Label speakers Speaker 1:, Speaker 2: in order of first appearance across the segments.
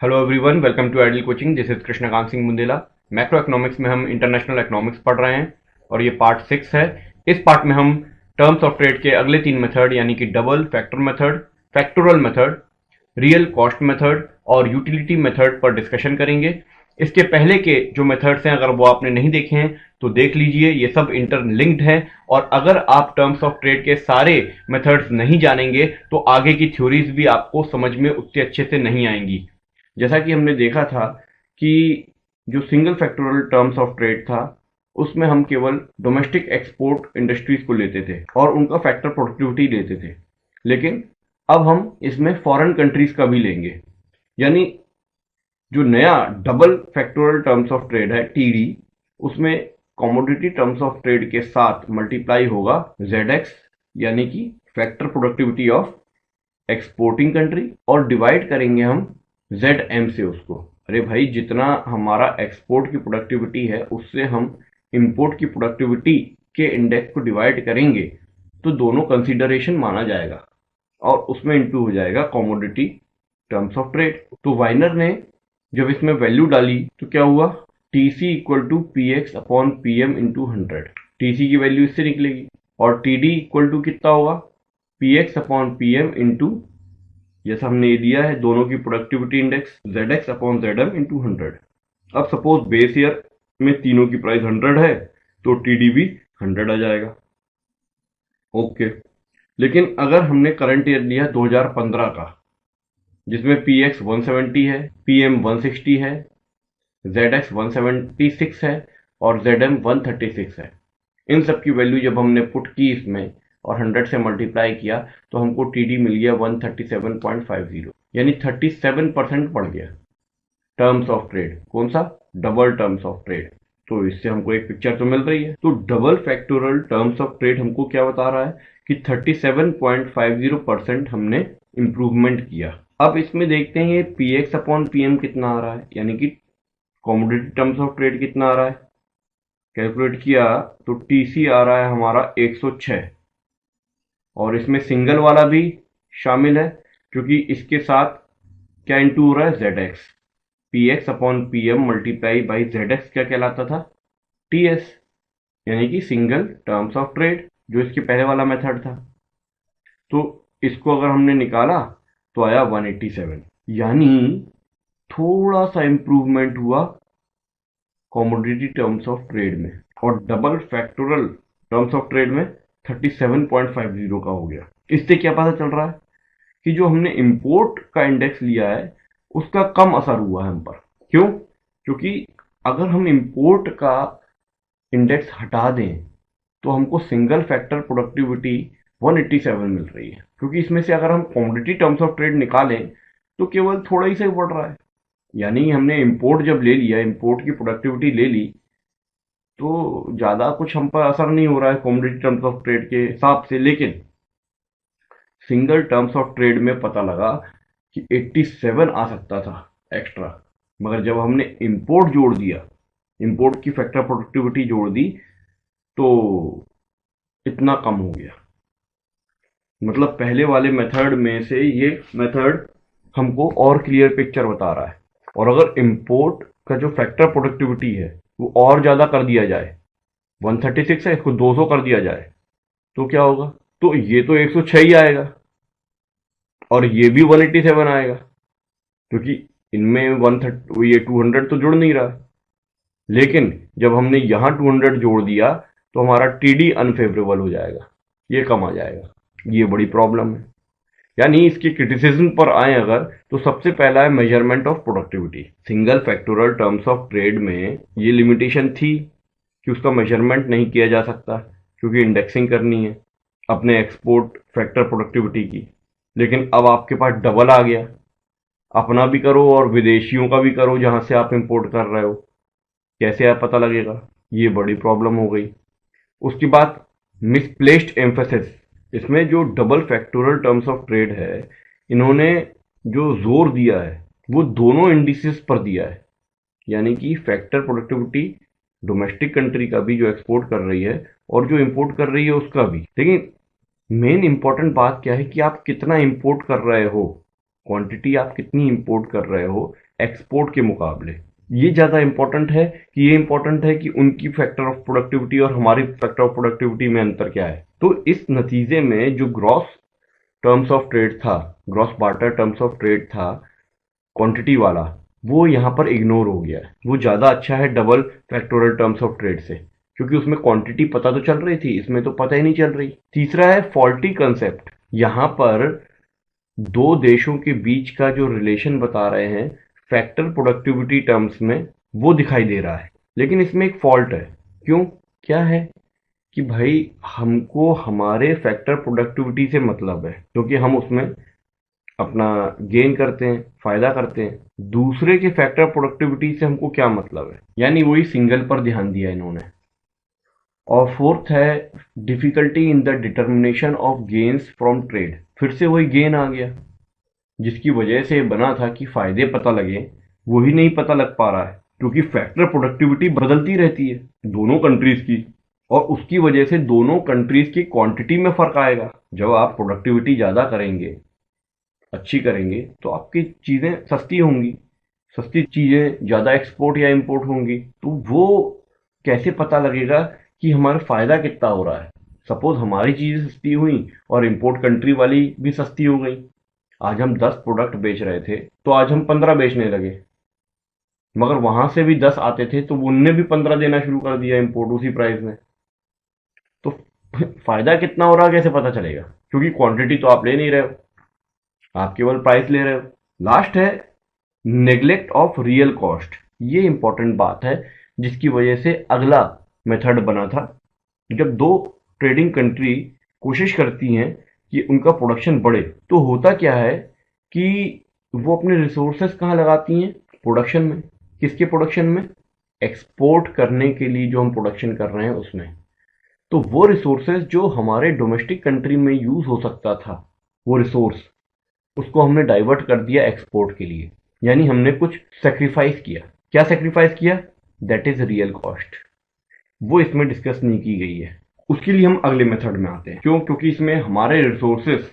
Speaker 1: Hello everyone, welcome to ideal coaching. This is Krishnakant Singh Bundela. Macroeconomics में हम international economics पढ़ रहे हैं और ये पार्ट 6 है। इस पार्ट में हम टर्म्स ऑफ ट्रेड के अगले 3 मेथड यानी कि double factor method, factorial method, real cost method और यूटिलिटी मेथड पर डिस्कशन करेंगे। इसके पहले के जो मेथड्स हैं अगर वो आपने नहीं देखे हैं तो देख लीजिए, ये सब इंटरलिंक्ड है। और अगर आप टर्म्स ऑफ ट्रेड के सारे मेथड्स नहीं जानेंगे तो आगे की थ्योरीज भी आपको समझ में उतने अच्छे से नहीं आएंगी। जैसा कि हमने देखा था कि जो single factorial terms of trade था उसमें हम केवल डोमेस्टिक एक्सपोर्ट इंडस्ट्रीज को लेते थे और उनका फैक्टर प्रोडक्टिविटी लेते थे, लेकिन अब हम इसमें फॉरेन कंट्रीज का भी लेंगे। यानी जो नया double factorial terms of trade है टीडी, उसमें कमोडिटी टर्म्स ऑफ ट्रेड के साथ मल्टीप्लाई होगा जेड यानी कि factor productivity of exporting country, और डिवाइड करेंगे हम जेड एम से उसको। अरे भाई, जितना हमारा एक्सपोर्ट की प्रोडक्टिविटी है उससे हम इंपोर्ट की प्रोडक्टिविटी के इंडेक्स को डिवाइड करेंगे तो दोनों कंसीडरेशन माना जाएगा और उसमें इंटू हो जाएगा कमोडिटी टर्म्स ऑफ ट्रेड। तो वाइनर ने जब इसमें वैल्यू डाली तो क्या हुआ, T C equal to P x upon P M into 100। T C की वैल्यू इससे निकलेगी और टी डी इक्वल टू कितना होगा, P x upon P M into, जैसा हमने ये दिया है दोनों की productivity index, Z upon Z M into 100। अब सपोज बेस ईयर में तीनों की प्राइस 100 है तो टीडी भी 100 आ जाएगा। ओके, लेकिन अगर हमने करंट ईयर लिया 2015 का, जिसमें पी एक्स 170 है, पी एम 160 है, जेड एक्स 176 है और जेड एम 136 है, इन सब की वैल्यू जब हमने पुट की इसमें और 100 से मल्टीप्लाई किया तो हमको टीडी मिल गया 137.50, यानी 37% बढ़ गया टर्म्स ऑफ ट्रेड। कौन सा, डबल टर्म्स ऑफ ट्रेड। तो इससे हमको एक पिक्चर तो मिल रही है। तो double factorial terms of trade हमको क्या बता रहा है कि 37.50% हमने इंप्रूवमेंट किया। अब इसमें देखते हैं ये P x upon P M कितना आ रहा है, यानी कि कॉमोडिटी टर्म्स ऑफ ट्रेड कितना आ रहा है। कैलकुलेट किया तो टीसी आ रहा है हमारा 106, और इसमें सिंगल वाला भी शामिल है क्योंकि इसके साथ क्या इंटू हो रहा है, Z X. P x upon P M multiply by Z X क्या कहलाता था, टी एस, यानी कि सिंगल टर्म्स ऑफ ट्रेड, जो इसके पहले वाला मेथड था। तो इसको अगर हमने निकाला तो आया 187, यानी थोड़ा सा इंप्रूवमेंट हुआ कॉमोडिटी टर्म्स ऑफ ट्रेड में, और double factorial terms of trade में 37.50 का हो गया। इससे क्या पता चल रहा है कि जो हमने इंपोर्ट का इंडेक्स लिया है उसका कम असर हुआ है हम पर। क्यों, क्योंकि अगर हम इंपोर्ट का इंडेक्स हटा दें तो हमको सिंगल फैक्टर प्रोडक्टिविटी 187 मिल रही है, क्योंकि इसमें से अगर हम कमोडिटी टर्म्स ऑफ ट्रेड निकालें तो केवल थोड़ा ही से बढ़ रहा है। यानी हमने इंपोर्ट जब ले लिया, इंपोर्ट की प्रोडक्टिविटी ले ली, तो ज़्यादा कुछ हम पर असर नहीं हो रहा है कमोडिटी टर्म्स ऑफ ट्रेड के हिसाब से। लेकिन सिंगल टर्म्स ऑफ ट्रेड में पता लगा कि 87 आ सकता था एक्स्ट्रा, मगर जब हमने इंपोर्ट जोड़ दिया, इंपोर्ट की फैक्टर प्रोडक्टिविटी जोड़ दी, तो इतना कम हो गया। मतलब पहले वाले मेथड में से ये मेथड हमको और क्लियर पिक्चर बता रहा है। और अगर इंपोर्ट का जो फैक्टर प्रोडक्टिविटी है वो और ज़्यादा कर दिया जाए, 136 है, इसको 200 कर दिया जाए तो क्या होगा, तो ये तो 106 ही आएगा और ये भी 187 आएगा, क्योंकि इनमें 130 ये 200 तो जुड़ नहीं रहा। लेकिन जब हमने यहाँ 200 जोड़ दिया तो हमारा टीडी अनफेवरेबल हो जाएगा, ये कम आ जाएगा। ये बड़ी प्रॉब्लम है। यानी इसके क्रिटिसिज्म पर आए अगर, तो सबसे पहला है measurement of productivity. Single factorial terms of trade में ये लिमिटेशन थी कि उसका मेजरमेंट नहीं किया जा सकता क्योंकि इंडेक्सिंग करनी है अपने एक्सपोर्ट फैक्टर प्रोडक्टिविटी की। लेकिन अब आपके पास डबल आ गया, अपना भी करो और विदेशियों का भी करो जहां से आप इंपोर्ट कर रहे हो, कैसे आप पता लगेगा, ये बड़ी प्रॉब्लम हो गई। उसके बाद मिसप्लेस्ड एम्फेसिस। इसमें जो double factorial terms of trade है, इन्होंने जो जोर दिया है वो दोनों इंडिसेस पर दिया है, यानी कि फैक्टर प्रोडक्टिविटी डोमेस्टिक कंट्री का भी जो एक्सपोर्ट कर रही है और जो इंपोर्ट कर रही है उसका भी। लेकिन मेन इंपॉर्टेंट बात क्या है कि आप कितना इंपोर्ट कर रहे हो, क्वांटिटी आप कितनी इंपोर्ट कर रहे हो, एक्सपोर्ट के मुकाबले। ये ज़्यादा इंपॉर्टेंट है कि ये इंपॉर्टेंट है कि उनकी फैक्टर ऑफ प्रोडक्टिविटी और हमारी फैक्टर ऑफ प्रोडक्टिविटी में अंतर क्या है। तो इस नतीजे में जो ग्रॉस टर्म्स ऑफ ट्रेड था, gross barter terms of trade था क्वांटिटी वाला, वो यहाँ पर इग्नोर हो गया है। वो ज़्यादा अच्छा है double factorial terms of trade से, क्योंकि उसमें क्वांटिटी पता तो चल रही थी, इसमें तो पता ही नहीं चल रही। तीसरा है फॉल्टी कंसेप्ट। यहाँ पर दो देशों के बीच का जो रिलेशन बता रहे हैं फैक्टर प्रोडक्टिविटी टर्म्स में, वो दिखाई दे रहा है, लेकिन इसमें एक फॉल्ट है। क्यों? क्या है कि भाई हमको हमारे फैक्टर प्रोडक्टिविटी से मतलब है, क्योंकि हम उसमें अपना गेन करते हैं, फायदा करते हैं। दूसरे के फैक्टर प्रोडक्टिविटी से हमको क्या मतलब है, यानी वही सिंगल पर ध्यान दिया इन्होंने। और फोर्थ है difficulty in the determination of gains from trade. फिर से वही गेन आ गया, जिसकी वजह से बना था कि फायदे पता लगे, वही नहीं पता लग पा रहा है, क्योंकि फैक्टर प्रोडक्टिविटी बदलती रहती है दोनों कंट्रीज की, और उसकी वजह से दोनों कंट्रीज की क्वांटिटी में फर्क आएगा। जब आप प्रोडक्टिविटी ज़्यादा करेंगे, अच्छी करेंगे, तो आपकी चीज़ें सस्ती होंगी, सस्ती चीज़ें ज़्यादा एक्सपोर्ट या इंपोर्ट होंगी। तो वो कैसे पता लगेगा कि हमारा फ़ायदा कितना हो रहा है। सपोज हमारी चीज़ें सस्ती हुई और इंपोर्ट कंट्री वाली भी सस्ती हो गई। आज हम 10 प्रोडक्ट बेच रहे थे, तो आज हम 15 बेचने लगे, मगर वहां से भी 10 आते थे तो उनने भी 15 देना शुरू कर दिया इंपोर्ट उसी प्राइस में। तो फायदा कितना हो रहा है कैसे पता चलेगा, क्योंकि क्वांटिटी तो आप ले नहीं रहे हो, आप केवल प्राइस ले रहे हो। लास्ट है नेग्लेक्ट ऑफ रियल कॉस्ट। ये इंपॉर्टेंट बात है, जिसकी वजह से अगला मेथड बना था। जब दो ट्रेडिंग कंट्री कोशिश करती हैं कि उनका प्रोडक्शन बढ़े, तो होता क्या है कि वो अपने रिसोर्सेस कहाँ लगाती हैं? प्रोडक्शन में। किसके प्रोडक्शन में? एक्सपोर्ट करने के लिए जो हम प्रोडक्शन कर रहे हैं उसमें। तो वो रिसोर्सेज जो हमारे डोमेस्टिक कंट्री में यूज हो सकता था, वो रिसोर्स, उसको हमने डाइवर्ट कर दिया एक्सपोर्ट के लिए, यानी हमने कुछ सेक्रीफाइस किया। क्या सेक्रीफाइस किया? That is real cost. वो इसमें डिस्कस नहीं की गई है। उसके लिए हम अगले मेथड में आते हैं। क्यों? क्योंकि इसमें हमारे रिसोर्सेस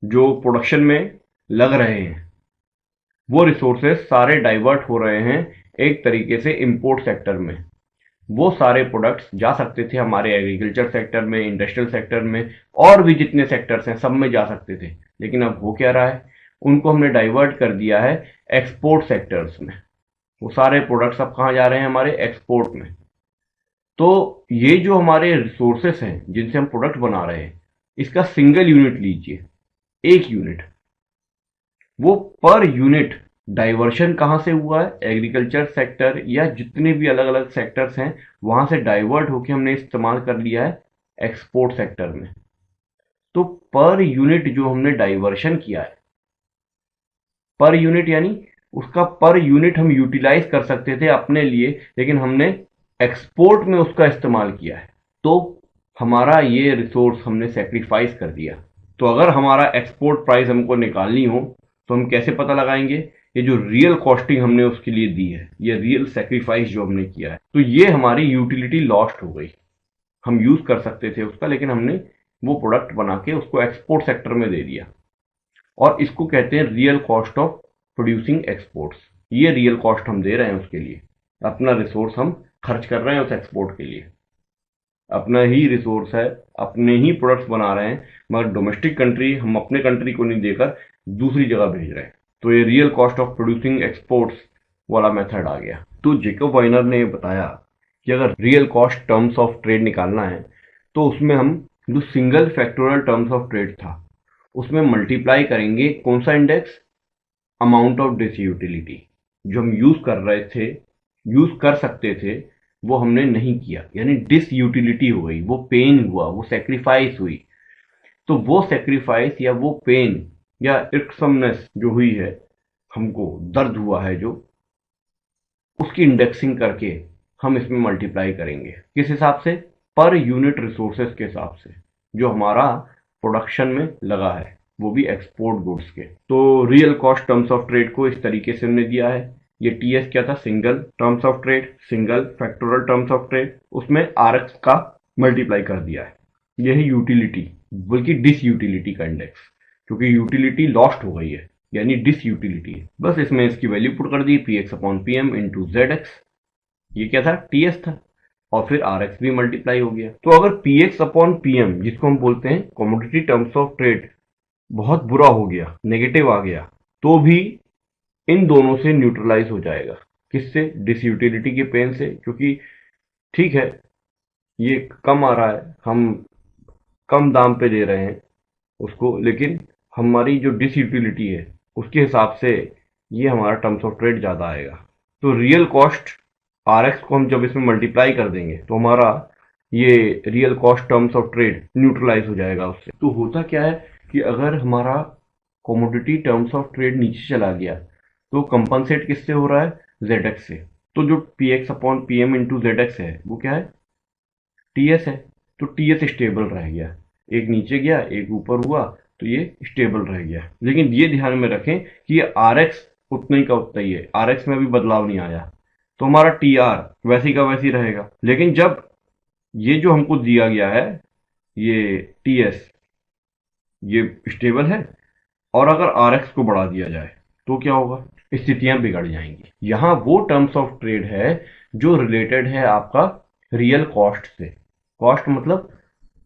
Speaker 1: जो प्रोडक्शन में लग रहे हैं, वो रिसोर्सेस सारे डाइवर्ट हो रहे हैं एक तरीके से इंपोर्ट सेक्टर में। वो सारे प्रोडक्ट्स जा सकते थे हमारे एग्रीकल्चर सेक्टर में, इंडस्ट्रियल सेक्टर में, और भी जितने सेक्टर्स हैं सब में जा सकते थे। लेकिन अब हो क्या रहा है? उनको हमने डाइवर्ट कर दिया है एक्सपोर्ट सेक्टर्स में। वो सारे प्रोडक्ट्स अब कहाँ जा रहे हैं? हमारे एक्सपोर्ट में। तो ये जो हमारे रिसोर्सेस हैं जिनसे हम प्रोडक्ट बना रहे हैं, इसका सिंगल यूनिट लीजिए, एक यूनिट, वो पर यूनिट डाइवर्शन कहाँ से हुआ है? एग्रीकल्चर सेक्टर या जितने भी अलग अलग सेक्टर्स हैं वहां से डाइवर्ट होकर हमने इस्तेमाल कर लिया है एक्सपोर्ट सेक्टर में। तो पर यूनिट जो हमने डाइवर्शन किया है, पर यूनिट यानी उसका पर यूनिट हम यूटिलाइज कर सकते थे अपने लिए, लेकिन हमने एक्सपोर्ट में उसका इस्तेमाल किया है, तो हमारा ये रिसोर्स हमने सेक्रीफाइस कर दिया। तो अगर हमारा एक्सपोर्ट प्राइस हमको निकालनी हो तो हम कैसे पता लगाएंगे? ये जो रियल कॉस्टिंग हमने उसके लिए दी है, ये रियल सेक्रीफाइस जो हमने किया है, तो ये हमारी यूटिलिटी लॉस्ट हो गई। हम यूज कर सकते थे उसका, लेकिन हमने वो प्रोडक्ट बना के उसको एक्सपोर्ट सेक्टर में दे दिया, और इसको कहते हैं real cost of producing exports. ये रियल कॉस्ट हम दे रहे हैं उसके लिए, अपना रिसोर्स हम खर्च कर रहे हैं उस एक्सपोर्ट के लिए, अपना ही रिसोर्स है, अपने ही प्रोडक्ट्स बना रहे हैं, मगर डोमेस्टिक कंट्री हम अपने कंट्री को नहीं देकर दूसरी जगह भेज रहे हैं। तो ये real cost of producing exports वाला मेथड आ गया। तो जेकब वाइनर ने बताया कि अगर real cost terms of trade निकालना है तो उसमें हम जो single factorial terms of trade था उसमें मल्टीप्लाई करेंगे कौन सा index? Amount of disutility. जो हम यूज कर रहे थे, यूज कर सकते थे, वो हमने नहीं किया, यानी डिस यूटिलिटी हो गई, वो पेन हुआ, वो सेक्रीफाइस हुई। तो वो सेक्रीफाइस या वो पेन या इर्कसमनेस जो हुई है, हमको दर्द हुआ है जो, उसकी इंडेक्सिंग करके हम इसमें मल्टीप्लाई करेंगे। किस हिसाब से? पर यूनिट रिसोर्सेस के हिसाब से जो हमारा प्रोडक्शन में लगा है, वो भी एक्सपोर्ट गुड्स के। तो real cost terms of trade को इस तरीके से हमने दिया है। ये टीएस क्या था? Single terms of trade, single factorial terms of trade, उसमें आरएक्स का मल्टीप्लाई कर दिया है। यही यूटिलिटी, बल्कि डिस यूटिलिटी का इंडेक्स, क्योंकि यूटिलिटी लॉस्ट हो गई है, यानी डिस यूटिलिटी है। बस इसमें इसकी वैल्यू पुट कर दी, P x upon P M into Z x, ये क्या था, टी एस था, और फिर आर एक्स भी मल्टीप्लाई हो गया। तो अगर P x upon P M, जिसको हम बोलते हैं कमोडिटी टर्म्स ऑफ ट्रेड, बहुत बुरा हो गया, नेगेटिव आ गया, तो भी इन दोनों से न्यूट्रलाइज हो जाएगा। किससे? डिस यूटिलिटी के पेन से, क्योंकि ठीक है ये कम आ रहा है, हम कम दाम पे दे रहे हैं उसको, लेकिन हमारी जो डिस यूटिलिटी है उसके हिसाब से ये हमारा टर्म्स ऑफ ट्रेड ज़्यादा आएगा। तो रियल कॉस्ट आर एक्स को हम जब इसमें मल्टीप्लाई कर देंगे तो हमारा ये real cost terms of trade neutralize हो जाएगा उससे। तो होता क्या है कि अगर हमारा कमोडिटी टर्म्स ऑफ ट्रेड नीचे चला गया तो कंपनसेट किससे हो रहा है? जेड एक्स से। तो जो P x upon P M into Z X है वो क्या है? टी एस है। तो टी एस स्टेबल रह गया, एक नीचे गया एक ऊपर हुआ तो ये स्टेबल रह गया। लेकिन ये ध्यान में रखें कि ये आर एक्स उतना ही का उतना ही है, आर एक्स में भी बदलाव नहीं आया, तो हमारा टी आर वैसी का वैसी रहेगा। लेकिन जब ये जो हमको दिया गया है ये टी एस, ये स्टेबल है, और अगर आर एक्स को बढ़ा दिया जाए तो क्या होगा? स्थितियां बिगड़ जाएंगी। यहां वो टर्म्स ऑफ ट्रेड है जो रिलेटेड है आपका रियल कॉस्ट से। कॉस्ट मतलब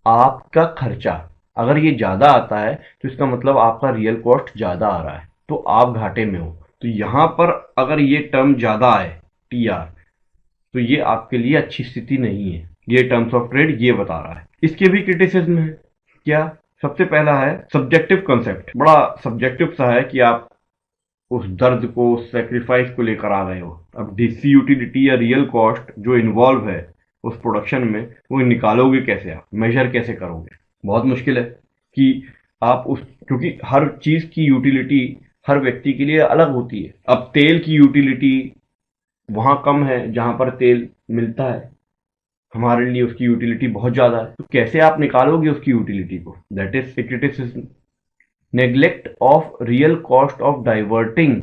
Speaker 1: आपका खर्चा, अगर ये ज्यादा आता है तो इसका मतलब आपका रियल कॉस्ट ज्यादा आ रहा है, तो आप घाटे में हो। तो यहां पर अगर ये टर्म ज्यादा आए, टी आर, तो ये आपके लिए अच्छी स्थिति नहीं है। ये टर्म्स ऑफ ट्रेड ये बता रहा है। इसके भी क्रिटिसिज्म है। क्या? सबसे पहला है सब्जेक्टिव कंसेप्ट, बड़ा सब्जेक्टिव सा है कि आप उस दर्द को, उस सेक्रीफाइस को लेकर आ रहे हो। अब डीसी यूटिलिटी या रियल कॉस्ट जो इन्वॉल्व है उस प्रोडक्शन में, वो निकालोगे कैसे, आप मेजर कैसे करोगे? बहुत मुश्किल है कि आप उस, क्योंकि हर चीज की यूटिलिटी हर व्यक्ति के लिए अलग होती है। अब तेल की यूटिलिटी वहां कम है जहां पर तेल मिलता है, हमारे लिए उसकी यूटिलिटी बहुत ज्यादा है, तो कैसे आप निकालोगे उसकी यूटिलिटी को? That is criticism. Neglect of real cost of diverting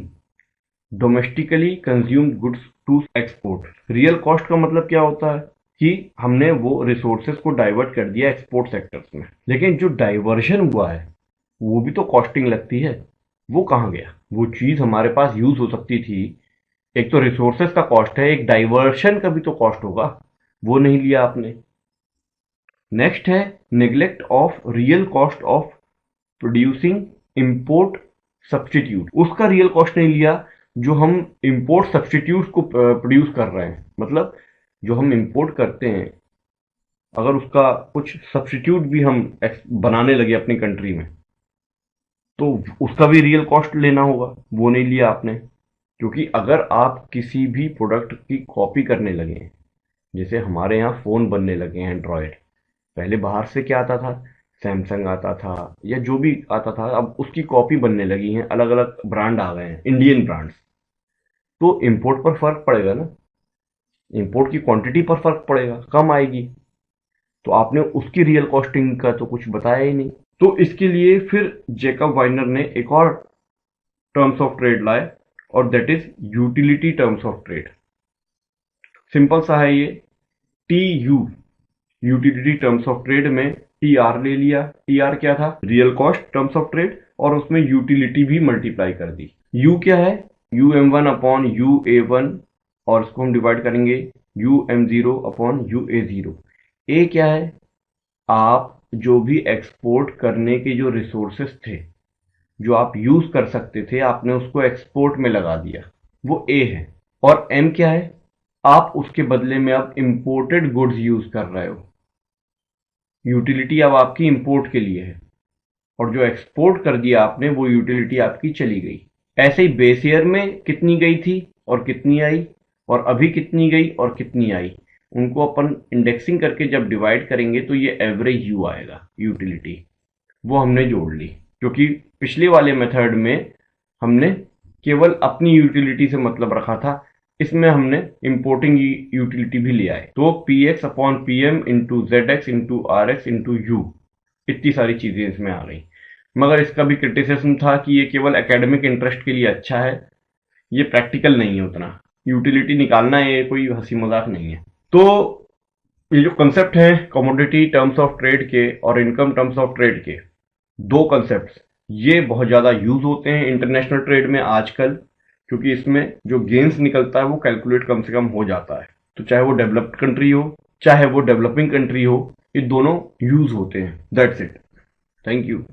Speaker 1: domestically consumed goods to export. Real cost का मतलब क्या होता है कि हमने वो रिसोर्सेज को डाइवर्ट कर दिया एक्सपोर्ट सेक्टर्स में, लेकिन जो डाइवर्शन हुआ है वो भी तो कॉस्टिंग लगती है, वो कहाँ गया? वो चीज हमारे पास यूज हो सकती थी। एक तो रिसोर्सेज का कॉस्ट है, एक डाइवर्शन का भी तो कॉस्ट होगा, वो नहीं लिया आपने। नेक्स्ट है neglect of real cost of producing import substitute. उसका रियल कॉस्ट नहीं लिया जो हम इंपोर्ट सब्सटीट्यूट को प्रोड्यूस कर रहे हैं। मतलब जो हम इंपोर्ट करते हैं, अगर उसका कुछ सब्सटीट्यूट भी हम बनाने लगे अपनी कंट्री में, तो उसका भी रियल कॉस्ट लेना होगा, वो नहीं लिया आपने। क्योंकि अगर आप किसी भी प्रोडक्ट की कॉपी करने लगे हैं, जैसे हमारे यहाँ फोन बनने लगे हैं एंड्रॉयड, पहले बाहर से क्या आता था? सैमसंग आता था या जो भी आता था, अब उसकी कॉपी बनने लगी हैं, अलग अलग ब्रांड आ गए हैं, इंडियन ब्रांड्स। तो इंपोर्ट पर फर्क पड़ेगा ना, इंपोर्ट की क्वांटिटी पर फर्क पड़ेगा, कम आएगी। तो आपने उसकी रियल कॉस्टिंग का तो कुछ बताया ही नहीं। तो इसके लिए फिर जेकब वाइनर ने एक और टर्म्स ऑफ ट्रेड लाए, और that is utility terms of trade. Simple सा है ये, T U, utility terms of trade में टी आर ले लिया। टी आर क्या था? Real cost terms of trade, और उसमें यूटिलिटी भी मल्टीप्लाई कर दी। यू क्या है? U M one upon U A one, और इसको हम डिवाइड करेंगे U M zero upon U A zero. A क्या है? आप जो भी एक्सपोर्ट करने के जो रिसोर्सेस थे, जो आप यूज कर सकते थे, आपने उसको एक्सपोर्ट में लगा दिया, वो ए है। और एम क्या है? आप उसके बदले में अब इंपोर्टेड गुड्स यूज कर रहे हो, यूटिलिटी अब आपकी इंपोर्ट के लिए है, और जो एक्सपोर्ट कर दिया आपने वो यूटिलिटी आपकी चली गई। ऐसे ही बेस ईयर में कितनी गई थी और कितनी आई, और अभी कितनी गई और कितनी आई, उनको अपन इंडेक्सिंग करके जब डिवाइड करेंगे तो ये एवरेज यू आएगा, यूटिलिटी, वो हमने जोड़ ली। क्योंकि पिछले वाले मेथड में हमने केवल अपनी यूटिलिटी से मतलब रखा था, इसमें हमने इंपोर्टिंग यूटिलिटी भी ले आए। तो P x upon P M into Z X into R X into U, इतनी सारी चीजें इसमें आ गई। मगर इसका भी क्रिटिसिज्म था कि ये केवल एकेडमिक इंटरेस्ट के लिए अच्छा है, ये प्रैक्टिकल नहीं है उतना। यूटिलिटी निकालना ये कोई हंसी मजाक नहीं है। तो ये जो कंसेप्ट है कमोडिटी टर्म्स ऑफ ट्रेड के और इनकम टर्म्स ऑफ ट्रेड के, दो कंसेप्ट ये बहुत ज़्यादा यूज होते हैं इंटरनेशनल ट्रेड में आजकल, क्योंकि इसमें जो गेन्स निकलता है वो कैलकुलेट कम से कम हो जाता है। तो चाहे वो डेवलप्ड कंट्री हो, चाहे वो डेवलपिंग कंट्री हो, ये दोनों यूज होते हैं। That's it. Thank you.